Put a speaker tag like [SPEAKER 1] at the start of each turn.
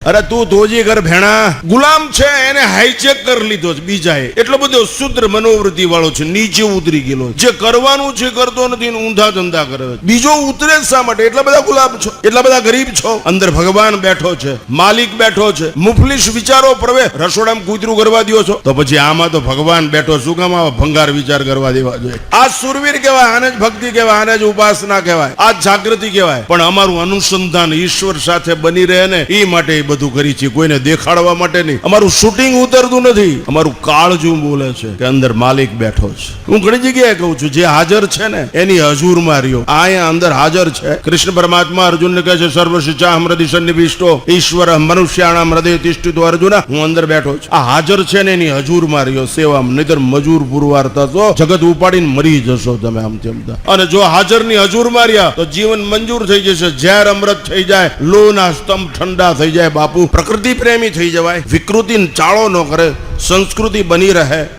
[SPEAKER 1] અરે તું ધોજી ઘર ભેણા ગુલામ છે, એને હાઈચેક કરી લીધો છે બીજાએ, એટલો બધો શુદ્ર મનોવૃત્તિ વાળો છે, નીચે ઉતરી ગયેલો, જે કરવાનું છે કરતો નથી, ઊંધા ધંધા કરે છે. બીજો ઉતરે જ શા માટે? એટલા બધા ગુલામ છો, એટલા બધા ગરીબ છો. અંદર ભગવાન બેઠો છે, માલિક બેઠો છે, મુફલીસ વિચારો પ્રવે રસોડામાં કૂતરું કરવા દો છો, તો પછી આમાં તો ભગવાન બેઠો, શું કામ આવા ભંગાર વિચાર કરવા દેવા જોઈએ? આ સુરવીર કહેવાય, આને જ ભક્તિ કહેવાય, આને જ ઉપાસના કહેવાય, આ જાગૃતિ કહેવાય. પણ અમારું અનુસંધાન ઈશ્વર સાથે બની રહે ને એ માટે બધું કરી છે, કોઈને દેખાડવા માટે નહીં. અમારું શૂટિંગ ઉતરતું નથી, અમારું કાળજું બોલે છે કે અંદર માલિક બેઠો છે. હું ઘણી જગ્યાએ કહું છું, જે હાજર છે ને એની હજુરમાં રહ્યો. અહીંયા અંદર હાજર છે. કૃષ્ણ પરમાત્મા અર્જુનને કહે છે, સર્વ શિચા હૃદય સન્નિવિષ્ટો ઈશ્વર મનુષ્યાણામ હૃદય તિષ્ઠિતો અર્જુન, હું અંદર બેઠો છું. આ હાજર છે ને એની હજુરમાં રહ્યો, સેવામાં. નહીતર મજૂર પુરવાર થશો, જગત ઉપાડીને મરી જશો તમે આમ તેમ. અને જો હાજરની હજુરમાં રહ્યા તો જીવન મંજૂર થઈ જશે, ઝેર અમૃત થઈ જાય, લોહના સ્તંભ ઠંડા થઈ જાય. બાપુ પ્રકૃતિ પ્રેમી થઈ જવાય, વિકૃતિ ચાળો ન કરે, સંસ્કૃતિ બની રહે.